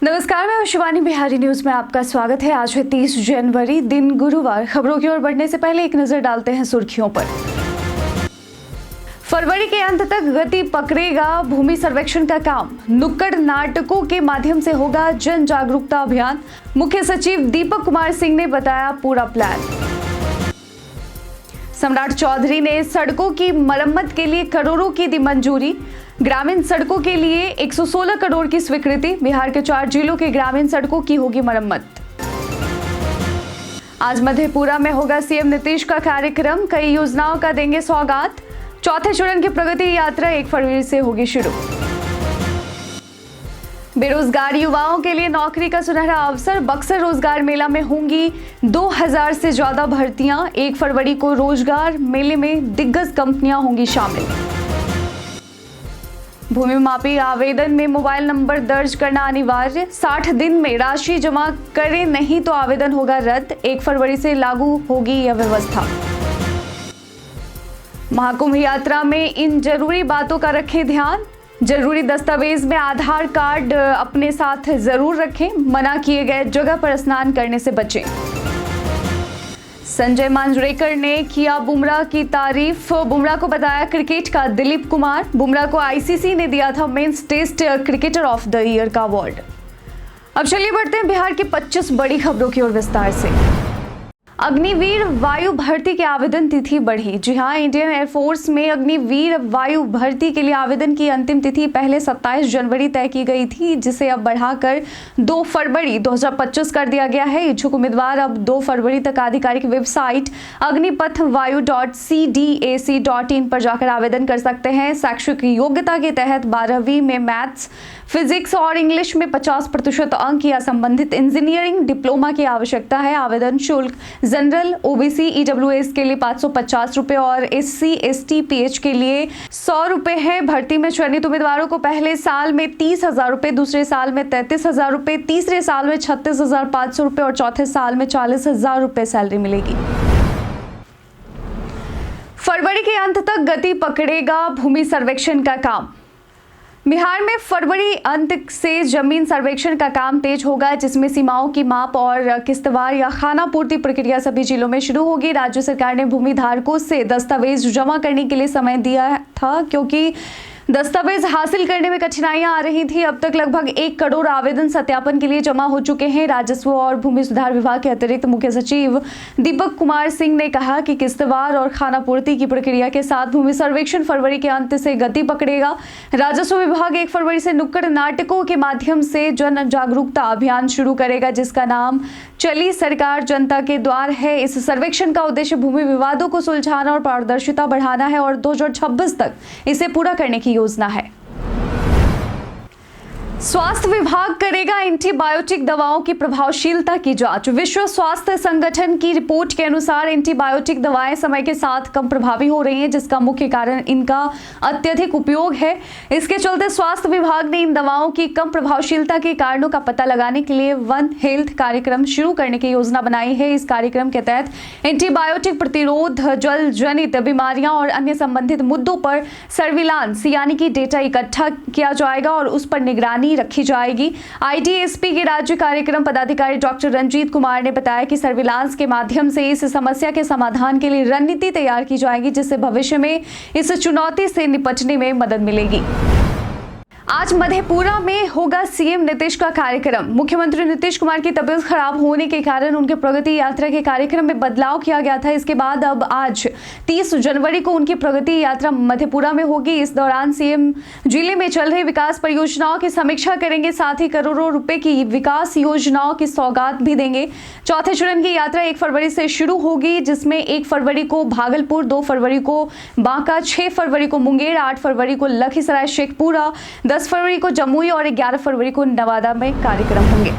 नमस्कार, मैं शिवानी बिहारी न्यूज में आपका स्वागत है। आज है 30 जनवरी, दिन गुरुवार। खबरों की ओर बढ़ने से पहले एक नजर डालते हैं सुर्खियों पर। फरवरी के अंत तक गति पकड़ेगा भूमि सर्वेक्षण का काम। नुक्कड़ नाटकों के माध्यम से होगा जन जागरूकता अभियान। मुख्य सचिव दीपक कुमार सिंह ने बताया पूरा प्लान। सम्राट चौधरी ने सड़कों की मरम्मत के लिए करोड़ों की दी मंजूरी। ग्रामीण सड़कों के लिए 116 करोड़ की स्वीकृति। बिहार के 4 जिलों के ग्रामीण सड़कों की होगी मरम्मत। आज मधेपुरा में होगा सीएम नीतीश का कार्यक्रम। कई योजनाओं का देंगे सौगात। चौथे चरण की प्रगति यात्रा 1 फरवरी से होगी शुरू। बेरोजगार युवाओं के लिए नौकरी का सुनहरा अवसर। बक्सर रोजगार मेला में होंगी 2000 से ज्यादा भर्तियां। 1 फरवरी को रोजगार मेले में दिग्गज कंपनियां होंगी शामिल। भूमि मापी आवेदन में मोबाइल नंबर दर्ज करना अनिवार्य। 60 दिन में राशि जमा करें, नहीं तो आवेदन होगा रद्द। 1 फरवरी से लागू होगी यह व्यवस्था। महाकुंभ यात्रा में इन जरूरी बातों का रखें ध्यान। जरूरी दस्तावेज में आधार कार्ड अपने साथ जरूर रखें। मना किए गए जगह पर स्नान करने से बचें। संजय मांजरेकर ने किया बुमराह की तारीफ। बुमराह को बताया क्रिकेट का दिलीप कुमार। बुमराह को आईसीसी ने दिया था men's test cricketer of the year का अवार्ड। अब चलिए बढ़ते हैं बिहार की 25 बड़ी खबरों की ओर विस्तार से। अग्निवीर वायु भर्ती की आवेदन तिथि बढ़ी। जी हां, इंडियन एयरफोर्स में अग्निवीर वायु भर्ती के लिए आवेदन की अंतिम तिथि पहले 27 जनवरी तय की गई थी, जिसे अब बढ़ाकर 2 फरवरी 2025 कर दिया गया है। इच्छुक उम्मीदवार अब 2 फरवरी तक आधिकारिक वेबसाइट अग्निपथवायु.cdac.in पर जाकर आवेदन कर सकते हैं। शैक्षिक योग्यता के तहत 12वीं में मैथ्स, फिजिक्स और इंग्लिश में 50% अंक या संबंधित इंजीनियरिंग डिप्लोमा की आवश्यकता है। आवेदन शुल्क जनरल, ओबीसी, ईडब्ल्यूएस के लिए 550 रुपए और एससी, एसटी, पीएच के लिए 100 रुपए है। भर्ती में चयनित उम्मीदवारों को पहले साल में 30,000 रुपए, दूसरे साल में 33,000 रुपए, तीसरे साल में 36,500 रुपए और चौथे साल में 40,000 रुपए सैलरी मिलेगी। फरवरी के अंत तक गति पकड़ेगा भूमि सर्वेक्षण का काम। बिहार में फरवरी अंत से जमीन सर्वेक्षण का काम तेज होगा, जिसमें सीमाओं की माप और किस्तवार या खानापूर्ति प्रक्रिया सभी जिलों में शुरू होगी। राज्य सरकार ने भूमि धारकों से दस्तावेज जमा करने के लिए समय दिया था, क्योंकि दस्तावेज हासिल करने में कठिनाइयां आ रही थी। अब तक लगभग 1 करोड़ आवेदन सत्यापन के लिए जमा हो चुके हैं। राजस्व और भूमि सुधार विभाग के अतिरिक्त मुख्य सचिव दीपक कुमार सिंह ने कहा कि किस्तवार और खानापूर्ति की प्रक्रिया के साथ भूमि सर्वेक्षण फरवरी के अंत से गति पकड़ेगा। राजस्व विभाग 1 फरवरी से नुक्कड़ नाटकों के माध्यम से जन जागरूकता अभियान शुरू करेगा, जिसका नाम चली सरकार जनता के द्वार है। इस सर्वेक्षण का उद्देश्य भूमि विवादों को सुलझाना और पारदर्शिता बढ़ाना है और 2026 तक इसे पूरा करने की योजना है। स्वास्थ्य विभाग करेगा एंटीबायोटिक दवाओं की प्रभावशीलता की जांच। विश्व स्वास्थ्य संगठन की रिपोर्ट के अनुसार एंटीबायोटिक दवाएं समय के साथ कम प्रभावी हो रही हैं, जिसका मुख्य कारण इनका अत्यधिक उपयोग है। इसके चलते स्वास्थ्य विभाग ने इन दवाओं की कम प्रभावशीलता के कारणों का पता लगाने के लिए वन हेल्थ कार्यक्रम शुरू करने की योजना बनाई है। इस कार्यक्रम के तहत एंटीबायोटिक प्रतिरोध, जल जनित बीमारियां और अन्य संबंधित मुद्दों पर सर्विलांस यानी कि डेटा इकट्ठा किया जाएगा और उस पर निगरानी रखी जाएगी। आईडीएसपी के राज्य कार्यक्रम पदाधिकारी डॉक्टर रंजीत कुमार ने बताया कि सर्विलांस के माध्यम से इस समस्या के समाधान के लिए रणनीति तैयार की जाएगी, जिससे भविष्य में इस चुनौती से निपटने में मदद मिलेगी। आज मधेपुरा में होगा सीएम नीतीश का कार्यक्रम। मुख्यमंत्री नीतीश कुमार की तबीयत खराब होने के कारण उनके प्रगति यात्रा के कार्यक्रम में बदलाव किया गया था। इसके बाद अब आज 30 जनवरी को उनकी प्रगति यात्रा मधेपुरा में होगी। इस दौरान सीएम जिले में चल रही विकास परियोजनाओं की समीक्षा करेंगे, साथ ही करोड़ों रुपए की विकास योजनाओं की सौगात भी देंगे। चौथे चरण की यात्रा 1 फरवरी से शुरू होगी, जिसमें 1 फरवरी को भागलपुर, 2 फरवरी को बांका, 6 फरवरी को मुंगेर, 8 फरवरी को लखीसराय शेखपुरा, 10 फरवरी को जमुई और 11 फरवरी को नवादा में कार्यक्रम होंगे।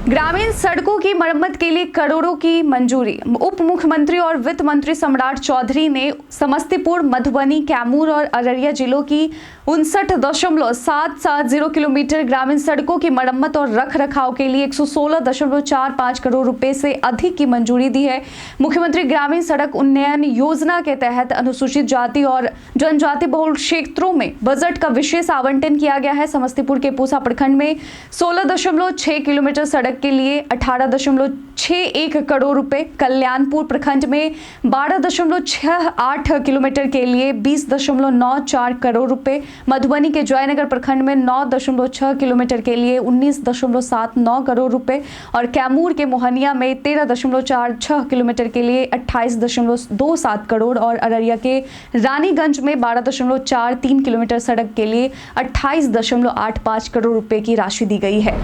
ग्रामीण सड़कों की मरम्मत के लिए करोड़ों की मंजूरी। उप मुख्यमंत्री और वित्त मंत्री सम्राट चौधरी ने समस्तीपुर, मधुबनी, कैमूर और अररिया जिलों की 59.770 किलोमीटर ग्रामीण सड़कों की मरम्मत और रख रखाव के लिए 116.45 करोड़ रुपए से अधिक की मंजूरी दी है। मुख्यमंत्री ग्रामीण सड़क उन्नयन योजना के तहत अनुसूचित जाति और जनजाति बहुल क्षेत्रों में बजट का विशेष आवंटन किया गया है। समस्तीपुर के पूसा प्रखंड में 16.6 किलोमीटर सड़क के लिए 18.61 करोड़ रुपए, कल्याणपुर प्रखंड में 12.68 किलोमीटर के लिए 20.94 करोड़ रुपए, मधुबनी के जयनगर प्रखंड में 9.6 किलोमीटर के लिए 19.79 करोड़ रुपए और कैमूर के मोहनिया में 13.46 किलोमीटर के लिए 28.27 करोड़ और अररिया के रानीगंज में 12.43 किलोमीटर सड़क के लिए 28.85 करोड़ रुपए की राशि दी गई है।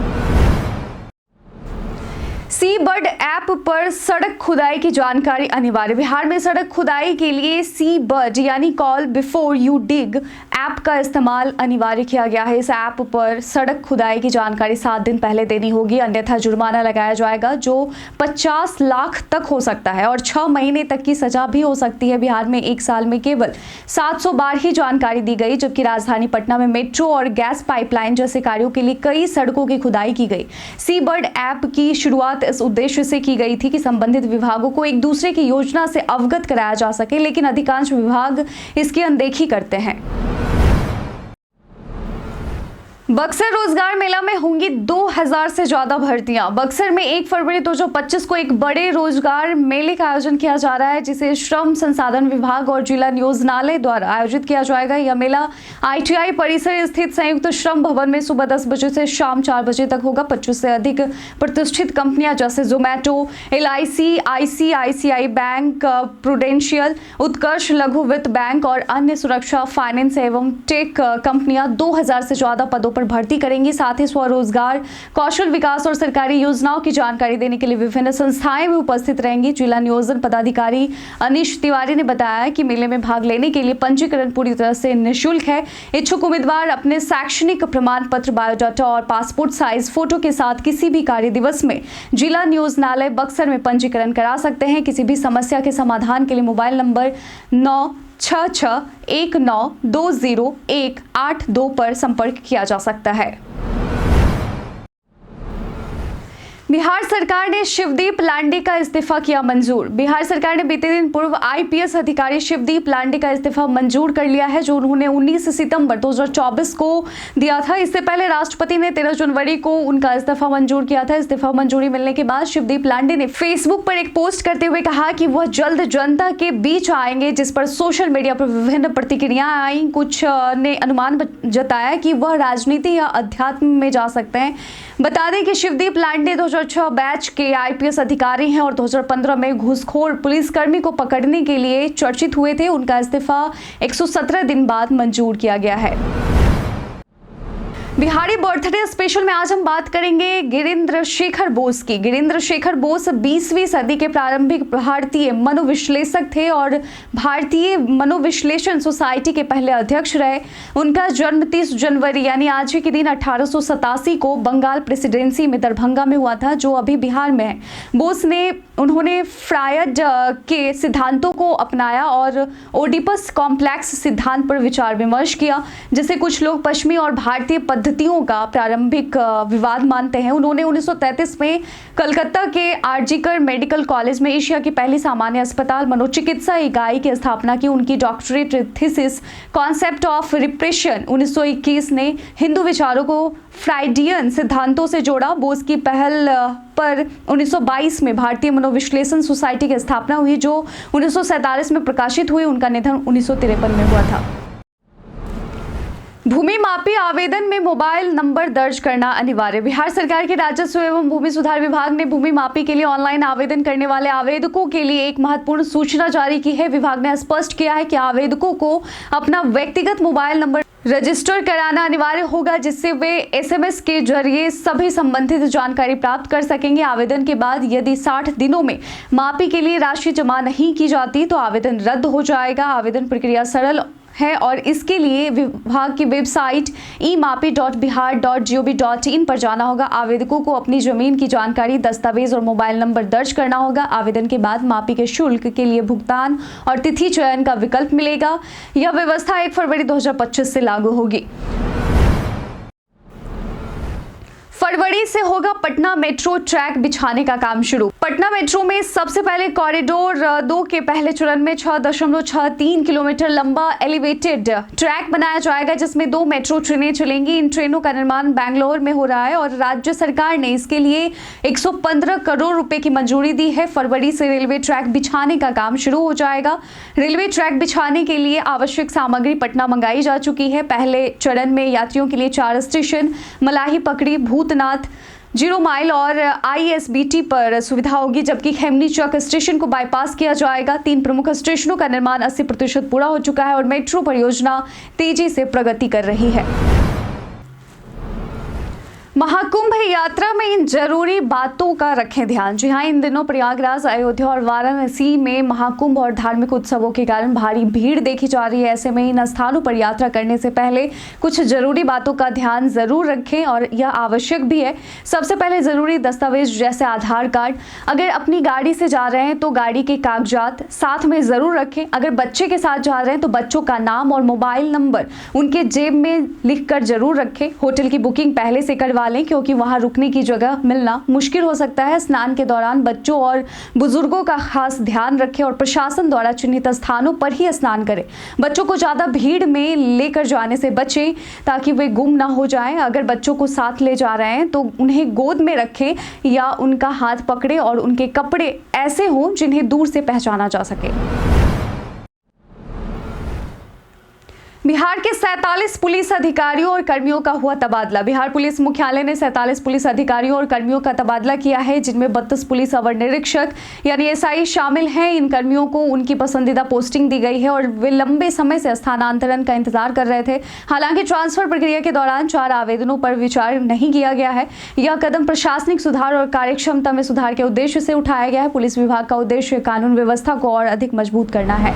सी बर्ड ऐप पर सड़क खुदाई की जानकारी अनिवार्य। बिहार में सड़क खुदाई के लिए सी बर्ड यानी call before you dig app का इस्तेमाल अनिवार्य किया गया है। इस ऐप पर सड़क खुदाई की जानकारी 7 दिन पहले देनी होगी, अन्यथा जुर्माना लगाया जाएगा जो 50 लाख तक हो सकता है और 6 महीने तक की सजा भी हो सकती है। बिहार में एक साल में केवल 700 बार ही जानकारी दी गई, जबकि राजधानी पटना में मेट्रो और गैस पाइपलाइन जैसे कार्यों के लिए कई सड़कों की खुदाई की गई। सी बर्ड ऐप की शुरुआत इस उद्देश्य से की गई थी कि संबंधित विभागों को एक दूसरे की योजना से अवगत कराया जा सके, लेकिन अधिकांश विभाग इसकी अनदेखी करते हैं। बक्सर रोजगार मेला में होंगी 2000 से ज्यादा भर्तियां। बक्सर में 1 फरवरी 2025 को एक बड़े रोजगार मेले का आयोजन किया जा रहा है, जिसे श्रम संसाधन विभाग और जिला नियोजनालय द्वारा आयोजित किया जाएगा। यह मेला ITI परिसर स्थित संयुक्त श्रम भवन में सुबह 10 बजे से शाम 4 बजे तक होगा। 25 से अधिक प्रतिष्ठित कंपनियां जैसे Zomato, LIC, ICICI bank, Prudential, Utkarsh लघु वित्त बैंक और अन्य सुरक्षा, फाइनेंस एवं टेक कंपनियां 2000 से ज्यादा पदों भर्ती करेंगी। साथ ही स्वरोजगार, कौशल विकास और सरकारी योजनाओं की जानकारी देने के लिए विभिन्न संस्थाएं भी उपस्थित रहेंगी। जिला नियोजन पदाधिकारी अनीश तिवारी ने बताया कि मेले में भाग लेने के लिए पंजीकरण पूरी तरह से निःशुल्क है। इच्छुक उम्मीदवार अपने शैक्षणिक प्रमाण पत्र, बायोडाटा और पासपोर्ट साइज फोटो के साथ किसी भी कार्य दिवस में जिला नियोजनालय बक्सर में पंजीकरण करा सकते हैं। किसी भी समस्या के समाधान के लिए मोबाइल नंबर 96619208182 पर संपर्क किया जा सकता है। बिहार सरकार ने शिवदीप लांडे का इस्तीफा किया मंजूर। बिहार सरकार ने बीते दिन पूर्व IPS अधिकारी शिवदीप लांडे का इस्तीफा मंजूर कर लिया है, जो उन्होंने 19 सितंबर 2024 को दिया था। इससे पहले राष्ट्रपति ने 13 जनवरी को उनका इस्तीफा मंजूर किया था। इस्तीफा मंजूरी मिलने के बाद शिवदीप लांडे ने फेसबुक पर एक पोस्ट करते हुए कहा कि वह जल्द जनता के बीच आएंगे, जिस पर सोशल मीडिया पर विभिन्न प्रतिक्रियाएं आई। कुछ ने अनुमान जताया कि वह राजनीति या अध्यात्म में जा सकते हैं। बता दें कि शिवदीप लांडे 2006 बैच के IPS अधिकारी हैं और 2015 में घूसखोर पुलिसकर्मी को पकड़ने के लिए चर्चित हुए थे। उनका इस्तीफा 117 दिन बाद मंजूर किया गया है। बिहारी बर्थडे स्पेशल में आज हम बात करेंगे गिरीन्द्र शेखर बोस की। गिरीन्द्र शेखर बोस 20वीं सदी के प्रारंभिक भारतीय मनोविश्लेषक थे और भारतीय मनोविश्लेषण सोसाइटी के पहले अध्यक्ष रहे। उनका जन्म 30 जनवरी यानी आज ही के दिन 1887 को बंगाल प्रेसिडेंसी में दरभंगा में हुआ था, जो अभी बिहार में है। उन्होंने फ्रायड के सिद्धांतों को अपनाया और ओडिपस कॉम्प्लेक्स सिद्धांत पर विचार विमर्श किया, जिसे कुछ लोग पश्चिमी और भारतीय पद्धतियों का प्रारंभिक विवाद मानते हैं। उन्होंने 1933 में कलकत्ता के आरजीकर मेडिकल कॉलेज में एशिया की पहली सामान्य अस्पताल मनोचिकित्सा इकाई की स्थापना की। उनकी doctorate thesis concept of repression 1921 ने हिंदू विचारों को फ्राइडियन सिद्धांतों से जोड़ा। बोस की पहल पर 1922 में भारतीय मनोविश्लेषण सोसाइटी की स्थापना हुई, जो 1947 में प्रकाशित हुई। उनका निधन 1953 में हुआ था। भूमि मापी आवेदन में मोबाइल नंबर दर्ज करना अनिवार्य। बिहार सरकार के राजस्व एवं भूमि सुधार विभाग ने भूमि मापी के लिए ऑनलाइन आवेदन करने वाले आवेदकों के लिए एक महत्वपूर्ण सूचना जारी की है। विभाग ने स्पष्ट किया है कि आवेदकों को अपना व्यक्तिगत मोबाइल नंबर रजिस्टर कराना अनिवार्य होगा, जिससे वे SMS के जरिए सभी संबंधित जानकारी प्राप्त कर सकेंगे। आवेदन के बाद यदि 60 दिनों में मापी के लिए राशि जमा नहीं की जाती तो आवेदन रद्द हो जाएगा। आवेदन प्रक्रिया सरल है और इसके लिए विभाग की वेबसाइट emapi.bihar.gov.in पर जाना होगा। आवेदकों को अपनी जमीन की जानकारी, दस्तावेज और मोबाइल नंबर दर्ज करना होगा। आवेदन के बाद मापी के शुल्क के लिए भुगतान और तिथि चयन का विकल्प मिलेगा। यह व्यवस्था 1 फरवरी 2025 से लागू होगी। फरवरी से होगा पटना मेट्रो ट्रैक बिछाने का काम शुरू। पटना मेट्रो में सबसे पहले कॉरिडोर 2 के पहले चरण में 6.63 किलोमीटर लंबा एलिवेटेड ट्रैक बनाया जाएगा, जिसमें 2 मेट्रो ट्रेनें चलेंगी। इन ट्रेनों का निर्माण बेंगलोर में हो रहा है और राज्य सरकार ने इसके लिए 115 करोड़ रुपए की मंजूरी दी है। फरवरी से रेलवे ट्रैक बिछाने का काम शुरू हो जाएगा। रेलवे ट्रैक बिछाने के लिए आवश्यक सामग्री पटना मंगाई जा चुकी है। पहले चरण में यात्रियों के लिए 4 स्टेशन मलाही पकड़ी, भूतनाथ, 0 माइल और ISBT पर सुविधा होगी, जबकि खेमनी चौक स्टेशन को बाईपास किया जाएगा। 3 प्रमुख स्टेशनों का निर्माण 80% पूरा हो चुका है और मेट्रो परियोजना तेजी से प्रगति कर रही है। महाकुंभ यात्रा में इन जरूरी बातों का रखें ध्यान। जी हाँ, इन दिनों प्रयागराज, अयोध्या और वाराणसी में महाकुंभ और धार्मिक उत्सवों के कारण भारी भीड़ देखी जा रही है। ऐसे में इन स्थानों पर यात्रा करने से पहले कुछ जरूरी बातों का ध्यान जरूर रखें और यह आवश्यक भी है। सबसे पहले जरूरी दस्तावेज जैसे आधार कार्ड, अगर अपनी गाड़ी से जा रहे हैं तो गाड़ी के कागजात साथ में जरूर रखें। अगर बच्चे के साथ जा रहे हैं तो बच्चों का नाम और मोबाइल नंबर उनके जेब में लिखकर जरूर रखें। होटल की बुकिंग पहले से करवा लें, क्योंकि वहां रुकने की जगह मिलना मुश्किल हो सकता है। स्नान के दौरान बच्चों और बुजुर्गों का खास ध्यान रखें और प्रशासन द्वारा चिन्हित स्थानों पर ही स्नान करें। बच्चों को ज्यादा भीड़ में लेकर जाने से बचें ताकि वे गुम ना हो जाएं। अगर बच्चों को साथ ले जा रहे हैं तो उन्हें गोद में रखें या उनका हाथ पकड़े और उनके कपड़े ऐसे हों जिन्हें दूर से पहचाना जा सके। बिहार के 47 पुलिस अधिकारियों और कर्मियों का हुआ तबादला। बिहार पुलिस मुख्यालय ने 47 पुलिस अधिकारियों और कर्मियों का तबादला किया है, जिनमें 32 पुलिस अवर निरीक्षक यानी SI शामिल हैं। इन कर्मियों को उनकी पसंदीदा पोस्टिंग दी गई है और वे लंबे समय से स्थानांतरण का इंतजार कर रहे थे। हालांकि ट्रांसफर प्रक्रिया के दौरान 4 आवेदनों पर विचार नहीं किया गया है। यह कदम प्रशासनिक सुधार और कार्यक्षमता में सुधार के उद्देश्य से उठाया गया है। पुलिस विभाग का उद्देश्य कानून व्यवस्था को और अधिक मजबूत करना है।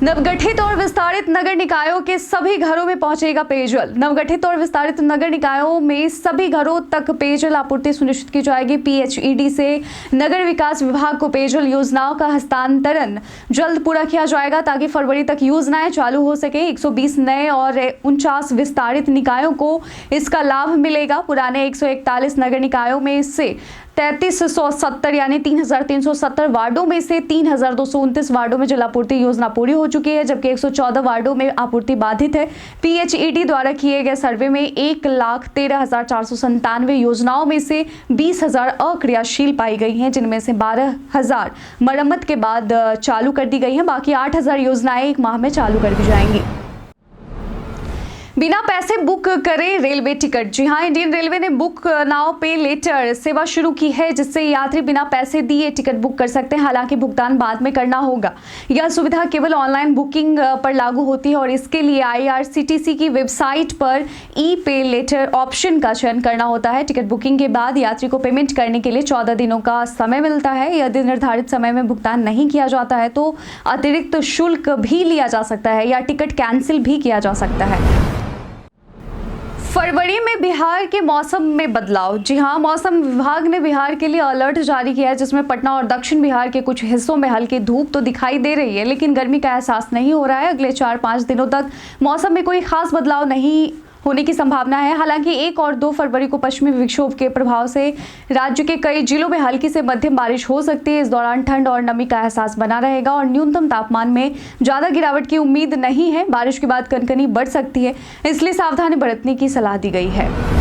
नवगठित और विस्तारित नगर निकायों के सभी घरों में पहुंचेगा पेयजल। नवगठित और विस्तारित नगर निकायों में सभी घरों तक पेयजल आपूर्ति सुनिश्चित की जाएगी। PHED से नगर विकास विभाग को पेयजल योजनाओं का हस्तांतरण जल्द पूरा किया जाएगा ताकि फरवरी तक योजनाएं चालू हो सके। 120 नए और 49 विस्तारित निकायों को इसका लाभ मिलेगा। पुराने 141 नगर निकायों में से 3370 यानी 3370 वार्डों में से 3229 वार्डों में जलापूर्ति योजना पूरी हो चुकी है, जबकि 114 वार्डों में आपूर्ति बाधित है। PHED द्वारा किए गए सर्वे में 1,13,497 योजनाओं में से 20,000 अक्रियाशील पाई गई हैं, जिनमें से 12,000 मरम्मत के बाद चालू कर दी गई हैं। बाकी 8,000 योजनाएं 1 माह में चालू कर दी जाएंगी। बिना पैसे बुक करें रेलवे टिकट। जी हां, इंडियन रेलवे ने बुक नाउ पे लेटर सेवा शुरू की है, जिससे यात्री बिना पैसे दिए टिकट बुक कर सकते हैं। हालांकि भुगतान बाद में करना होगा। यह सुविधा केवल ऑनलाइन बुकिंग पर लागू होती है और इसके लिए IRCTC की वेबसाइट पर पे लेटर ऑप्शन का चयन करना होता है। टिकट बुकिंग के बाद यात्री को पेमेंट करने के लिए 14 दिनों का समय मिलता है। यदि निर्धारित समय में भुगतान नहीं किया जाता है तो अतिरिक्त शुल्क भी लिया जा सकता है या टिकट कैंसिल भी किया जा सकता है। फरवरी में बिहार के मौसम में बदलाव। जी हां, मौसम विभाग ने बिहार के लिए अलर्ट जारी किया है, जिसमें पटना और दक्षिण बिहार के कुछ हिस्सों में हल्की धूप तो दिखाई दे रही है, लेकिन गर्मी का एहसास नहीं हो रहा है। अगले 4-5 दिनों तक मौसम में कोई खास बदलाव नहीं होने की संभावना है। हालांकि 1 और 2 फरवरी को पश्चिमी विक्षोभ के प्रभाव से राज्य के कई जिलों में हल्की से मध्यम बारिश हो सकती है। इस दौरान ठंड और नमी का एहसास बना रहेगा और न्यूनतम तापमान में ज्यादा गिरावट की उम्मीद नहीं है। बारिश के बाद कनकनी बढ़ सकती है, इसलिए सावधानी बरतने की सलाह दी गई है।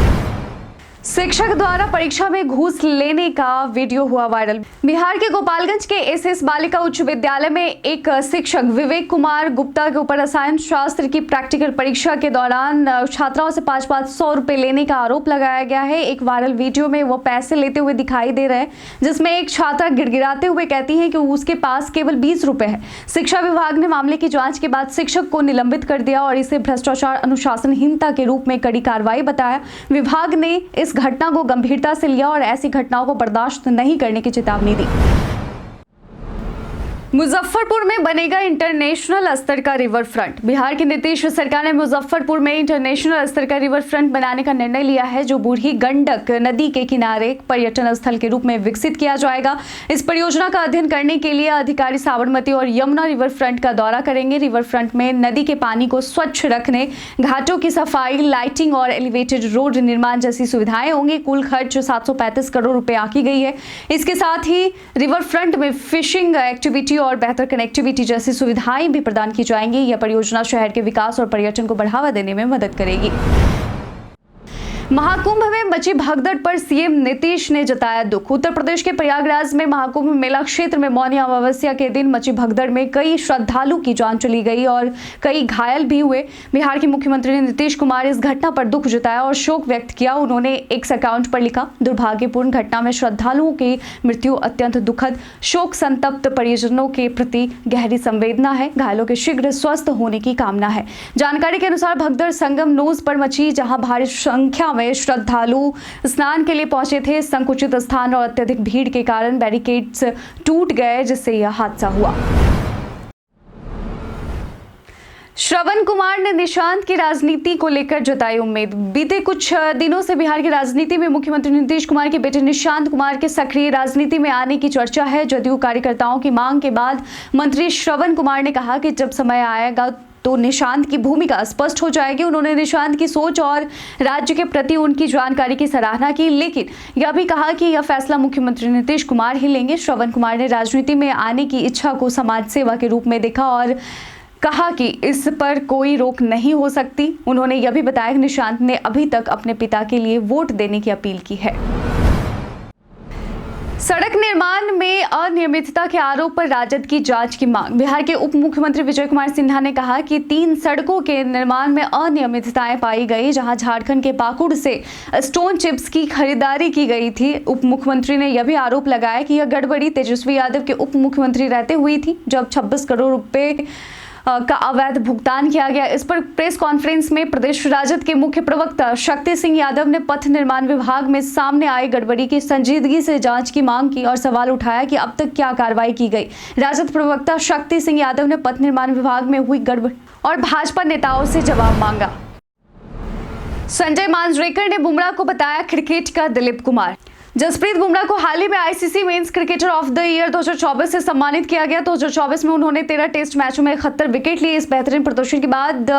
शिक्षक द्वारा परीक्षा में घूस लेने का वीडियो हुआ वायरल। बिहार के गोपालगंज के SS बालिका उच्च विद्यालय में एक शिक्षक विवेक कुमार गुप्ता के ऊपर रसायन शास्त्र की प्रैक्टिकल परीक्षा के दौरान छात्राओं से 500 रुपए लेने का आरोप लगाया गया है। एक वायरल वीडियो में वो पैसे लेते हुए दिखाई दे रहे हैं, जिसमें एक छात्रा गिड़गिड़ाते हुए कहती है कि उसके पास केवल 20 रुपए है। शिक्षा विभाग ने मामले की जांच के बाद शिक्षक को निलंबित कर दिया और इसे भ्रष्टाचार अनुशासनहीनता के रूप में कड़ी कार्रवाई बताया। विभाग ने इस घटना को गंभीरता से लिया और ऐसी घटनाओं को बर्दाश्त नहीं करने की चेतावनी दी। मुजफ्फरपुर में बनेगा इंटरनेशनल स्तर का रिवर फ्रंट। बिहार की नीतीश सरकार ने मुजफ्फरपुर में इंटरनेशनल स्तर का रिवर फ्रंट बनाने का निर्णय लिया है, जो बूढ़ी गंडक नदी के किनारे पर्यटन स्थल के रूप में विकसित किया जाएगा। इस परियोजना का अध्ययन करने के लिए अधिकारी साबरमती और यमुना रिवर फ्रंट का दौरा करेंगे। रिवर फ्रंट में नदी के पानी को स्वच्छ रखने, घाटों की सफाई, लाइटिंग और एलिवेटेड रोड निर्माण जैसी सुविधाएं होंगी। कुल खर्च 735 करोड़ रुपए आकी गई है। इसके साथ ही रिवर फ्रंट में फिशिंग एक्टिविटी और बेहतर कनेक्टिविटी जैसी सुविधाएं भी प्रदान की जाएंगी। यह परियोजना शहर के विकास और पर्यटन को बढ़ावा देने में मदद करेगी। महाकुंभ में मची भगदड़ पर सीएम नीतीश ने जताया दुख। उत्तर प्रदेश के प्रयागराज में महाकुंभ मेला क्षेत्र में मौनी अमावस्या के दिन मची भगदड़ में कई श्रद्धालु की जान चली गई और कई घायल भी हुए। बिहार के मुख्यमंत्री नीतीश कुमार इस घटना पर दुख जताया और शोक व्यक्त किया। उन्होंने एक्स अकाउंट पर लिखा, दुर्भाग्यपूर्ण घटना में श्रद्धालुओं की मृत्यु अत्यंत दुखद, शोक संतप्त परिजनों के प्रति गहरी संवेदना है। घायलों के शीघ्र स्वस्थ होने की कामना है। जानकारी के अनुसार भगदड़ संगम नोज पर मची, जहां भारी संख्या में श्रद्धालु स्नान के लिए पहुंचे थे। संकुचित स्थान और अत्यधिक भीड़ के कारण बैरिकेड्स टूट गए, जिससे यह हादसा हुआ। श्रवण कुमार ने निशांत की राजनीति को लेकर जताई उम्मीद। बीते कुछ दिनों से बिहार की राजनीति में मुख्यमंत्री नीतीश कुमार के बेटे निशांत कुमार के सक्रिय राजनीति में आने की चर्चा है। जदयू कार्यकर्ताओं की मांग के बाद मंत्री श्रवण कुमार ने कहा कि जब समय आएगा तो निशांत की भूमिका स्पष्ट हो जाएगी। उन्होंने निशांत की सोच और राज्य के प्रति उनकी जानकारी की सराहना की, लेकिन यह भी कहा कि यह फैसला मुख्यमंत्री नीतीश कुमार ही लेंगे। श्रवण कुमार ने राजनीति में आने की इच्छा को समाज सेवा के रूप में देखा और कहा कि इस पर कोई रोक नहीं हो सकती। उन्होंने यह भी बताया कि निशांत ने अभी तक अपने पिता के लिए वोट देने की अपील की है। सड़क निर्माण में अनियमितता के आरोप पर राजद की जांच की मांग। बिहार के उप मुख्यमंत्री विजय कुमार सिन्हा ने कहा कि 3 सड़कों के निर्माण में अनियमितताएं पाई गई, जहां झारखंड के पाकुड़ से स्टोन चिप्स की खरीदारी की गई थी। उप मुख्यमंत्री ने यह भी आरोप लगाया कि यह गड़बड़ी तेजस्वी यादव के उप मुख्यमंत्री रहते हुई थी, जब 26 करोड़ रुपए का अवैध भुगतान किया गया। इस पर प्रेस कॉन्फ्रेंस में प्रदेश राजद के मुख्य प्रवक्ता शक्ति सिंह यादव ने पथ निर्माण विभाग में सामने आई गड़बड़ी की संजीदगी से जांच की मांग की और सवाल उठाया कि अब तक क्या कार्रवाई की गई। राजद प्रवक्ता शक्ति सिंह यादव ने पथ निर्माण विभाग में हुई गड़बड़ी और भाजपा नेताओं से जवाब मांगा। संजय मांजरेकर ने बुमराह को बताया क्रिकेट का दिलीप कुमार। जसप्रीत बुमराह को हाल ही में ICC men's cricketer of the year 2024 से सम्मानित किया गया। 2024 में उन्होंने 13 टेस्ट मैचों में 71 विकेट लिए। इस बेहतरीन प्रदर्शन के बाद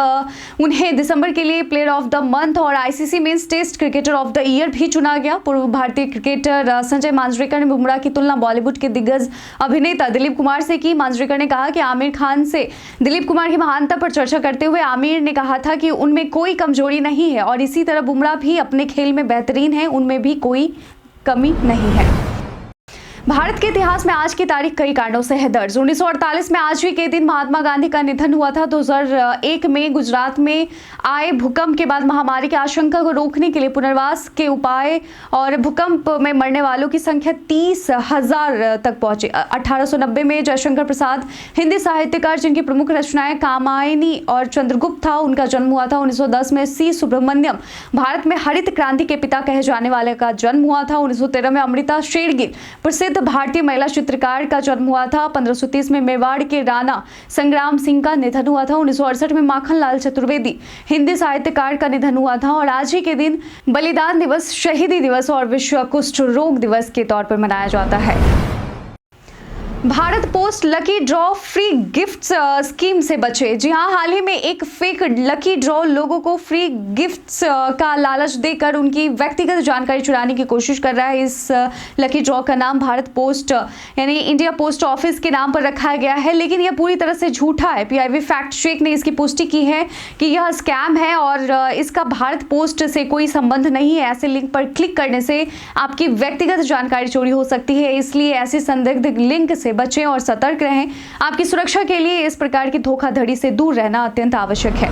उन्हें दिसंबर के लिए प्लेयर ऑफ द मंथ और ICC men's test cricketer of the year भी चुना गया। पूर्व भारतीय क्रिकेटर संजय मांजरेकर ने बुमराह की तुलना बॉलीवुड के दिग्गज अभिनेता दिलीप कुमार से की। मांजरेकर ने कहा कि आमिर खान से दिलीप कुमार की महानता पर चर्चा करते हुए आमिर ने कहा था कि उनमें कोई कमजोरी नहीं है और इसी तरह बुमराह भी अपने खेल में बेहतरीन है, उनमें भी कोई कमी नहीं है। भारत के इतिहास में आज की तारीख कई कारणों से है दर्ज। 1948 में आज ही के दिन महात्मा गांधी का निधन हुआ था। 2001 में गुजरात में आए भूकंप के बाद महामारी की आशंका को रोकने के लिए पुनर्वास के उपाय और भूकंप में मरने वालों की संख्या 30,000 तक पहुंची। 1890 में जयशंकर प्रसाद, हिंदी साहित्यकार जिनकी प्रमुख रचनाएं कामायनी और चंद्रगुप्त था, उनका जन्म हुआ था। 1910 में सी सुब्रमण्यम, भारत में हरित क्रांति के पिता कहे जाने वाले का जन्म हुआ था। 1913 में अमृता शेरगिल, प्रसिद्ध भारतीय महिला चित्रकार का जन्म हुआ था। 1530 में मेवाड़ के राणा संग्राम सिंह का निधन हुआ था। 1968 में माखनलाल चतुर्वेदी, हिंदी साहित्यकार का निधन हुआ था। और आज ही के दिन बलिदान दिवस, शहीदी दिवस और विश्व कुष्ठ रोग दिवस के तौर पर मनाया जाता है। Bharat post lucky draw free gifts scheme से बचे। जी हां, हाल ही में एक फेक लकी ड्रॉ लोगों को फ्री गिफ्ट्स का लालच देकर उनकी व्यक्तिगत जानकारी चुराने की कोशिश कर रहा है। इस लकी ड्रॉ का नाम भारत पोस्ट यानी इंडिया पोस्ट ऑफिस के नाम पर रखा गया है, लेकिन यह पूरी तरह से झूठा है। पीआईबी फैक्ट चेक ने इसकी पुष्टि की है कि यह स्कैम है और इसका भारत पोस्ट से कोई संबंध नहीं है। ऐसे लिंक पर क्लिक करने से आपकी व्यक्तिगत जानकारी चोरी हो सकती है, इसलिए ऐसे संदिग्ध लिंक से बचें और सतर्क रहें। आपकी सुरक्षा के लिए इस प्रकार की धोखाधड़ी से दूर रहना अत्यंत आवश्यक है।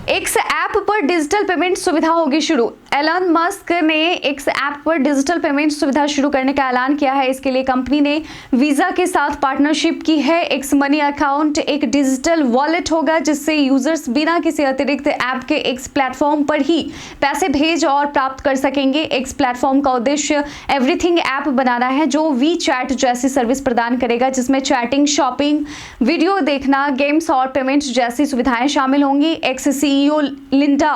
एक्स ऐप पर डिजिटल पेमेंट सुविधा होगी शुरू। एलन मस्क ने एक्स ऐप पर डिजिटल पेमेंट सुविधा शुरू करने का ऐलान किया है। इसके लिए कंपनी ने वीजा के साथ पार्टनरशिप की है। एक्स मनी अकाउंट एक डिजिटल वॉलेट होगा जिससे यूजर्स बिना किसी अतिरिक्त ऐप के एक्स प्लेटफॉर्म पर ही पैसे भेज और प्राप्त कर सकेंगे। एक्स प्लेटफॉर्म का उद्देश्य एवरीथिंग ऐप बनाना है जो वी चैट जैसी सर्विस प्रदान करेगा, जिसमें चैटिंग, शॉपिंग, वीडियो देखना, गेम्स और पेमेंट जैसी सुविधाएं शामिल होंगी। एक्स सीईओ लिंडा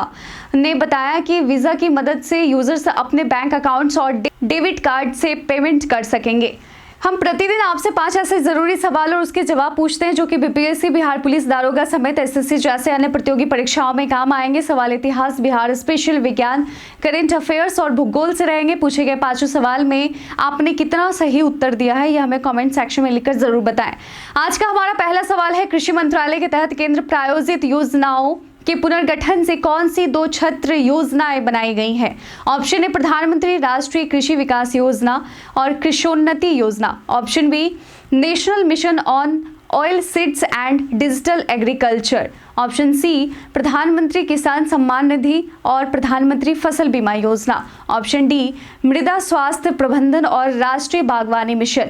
ने बताया कि वीजा की मदद से यूजर्स अपने बैंक अकाउंट्स और डेबिट कार्ड से पेमेंट कर सकेंगे। हम प्रतिदिन आपसे 5 ऐसे जरूरी सवाल और उसके जवाब पूछते हैं जो कि बीपीएससी, बिहार पुलिस दारोगा समेत एसएससी जैसे अन्य प्रतियोगी परीक्षाओं में काम आएंगे। सवाल इतिहास, बिहार स्पेशल, विज्ञान, करंट अफेयर्स और भूगोल से रहेंगे। पूछे गए 5 सवाल में आपने कितना सही उत्तर दिया है यह हमें कमेंट सेक्शन में लिखकर जरूर बताएं। आज का हमारा पहला सवाल है, कृषि मंत्रालय के तहत केंद्र प्रायोजित योजनाओं के पुनर्गठन से कौन सी 2 छत्र योजनाएं बनाई गई हैं? ऑप्शन ए प्रधानमंत्री राष्ट्रीय कृषि विकास योजना और कृषोन्नति योजना। Option B national mission on oil seeds and digital agriculture. Option C Pradhanmantri Kisan Samman Nidhi और प्रधानमंत्री फसल बीमा योजना। ऑप्शन डी मृदा स्वास्थ्य प्रबंधन और राष्ट्रीय बागवानी मिशन।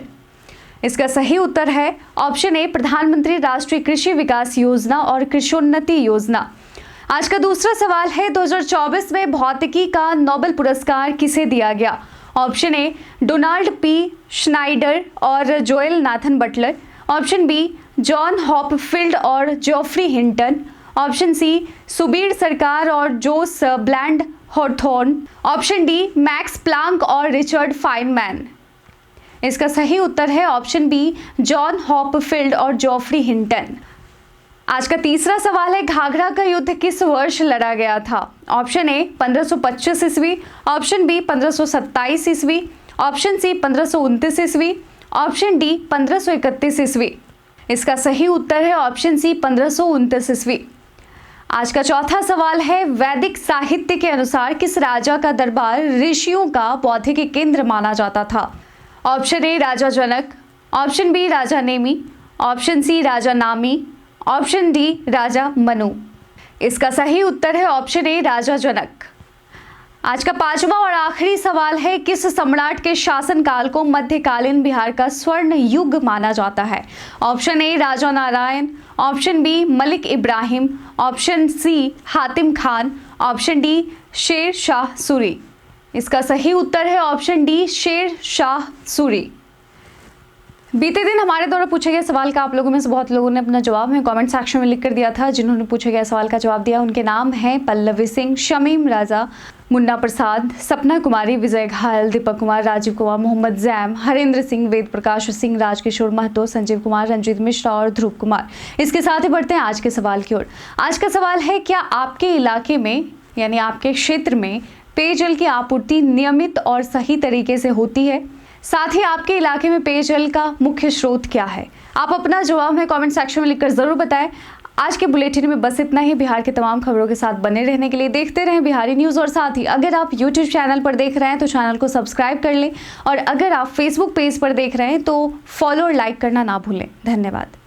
इसका सही उत्तर है ऑप्शन ए प्रधानमंत्री राष्ट्रीय कृषि विकास योजना और कृषोन्नति योजना। आज का दूसरा सवाल है, 2024 में भौतिकी का नोबेल पुरस्कार किसे दिया गया? Option A Donald P Schneider और Joel Nathan Butler. Option B John Hopfield और Geoffrey Hinton. Option C Subir Sarkar और Jose Bland Hawthorne. Option D Max Planck और रिचर्ड फाइनमैन। इसका सही उत्तर है ऑप्शन बी जॉन हॉपफील्ड और जॉफ्री हिंटन। आज का तीसरा सवाल है, घाघरा का युद्ध किस वर्ष लड़ा गया था? ऑप्शन ए 1525 ईस्वी। ऑप्शन बी 1527 ईस्वी। ऑप्शन सी 1529 ईस्वी। ऑप्शन डी 1531 ईस्वी। इसका सही उत्तर है ऑप्शन सी 1529 ईस्वी। आज का चौथा सवाल है, वैदिक साहित्य के अनुसार किस राजा का दरबार ऋषियों का बौद्धिक केंद्र माना जाता था? ऑप्शन ए राजा जनक। ऑप्शन बी राजा नेमी। ऑप्शन सी राजा नामी। ऑप्शन डी राजा मनु। इसका सही उत्तर है ऑप्शन ए राजा जनक। आज का 5वां और आखिरी सवाल है, किस सम्राट के शासनकाल को मध्यकालीन बिहार का स्वर्ण युग माना जाता है? Option A Raja Narayan. Option B Malik Ibrahim. Option C Hatim Khan. Option D Sher Shah Suri. इसका सही उत्तर है ऑप्शन डी शेर शाह सूरी। बीते दिन हमारे द्वारा पूछे गए सवाल का आप लोगों में से बहुत लोगों ने अपना जवाब हमें कमेंट सेक्शन में लिखकर दिया था। जिन्होंने पूछे गए सवाल का जवाब दिया उनके नाम हैं पल्लवी सिंह, शमीम राजा, मुन्ना प्रसाद, सपना कुमारी, विजय घायल, दीपक कुमार, राजीव कुमार, मोहम्मद जैम, हरेंद्र सिंह, वेद प्रकाश सिंह, राजकिशोर महतो, संजीव कुमार, रंजीत मिश्रा और ध्रुव कुमार। इसके साथ ही बढ़ते हैं आज के सवाल की ओर। आज का सवाल है, क्या आपके इलाके में यानी आपके क्षेत्र में पेयजल की आपूर्ति नियमित और सही तरीके से होती है? साथ ही आपके इलाके में पेयजल का मुख्य स्रोत क्या है? आप अपना जवाब हमें कमेंट सेक्शन में लिखकर जरूर बताएं। आज के बुलेटिन में बस इतना ही। बिहार की तमाम खबरों के साथ बने रहने के लिए देखते रहें बिहारी न्यूज़। और साथ ही अगर आप यूट्यूब चैनल पर देख रहे हैं तो चैनल को सब्सक्राइब कर लें, और अगर आप फेसबुक पेज पर देख रहे हैं तो फॉलो और लाइक करना ना भूलें। धन्यवाद।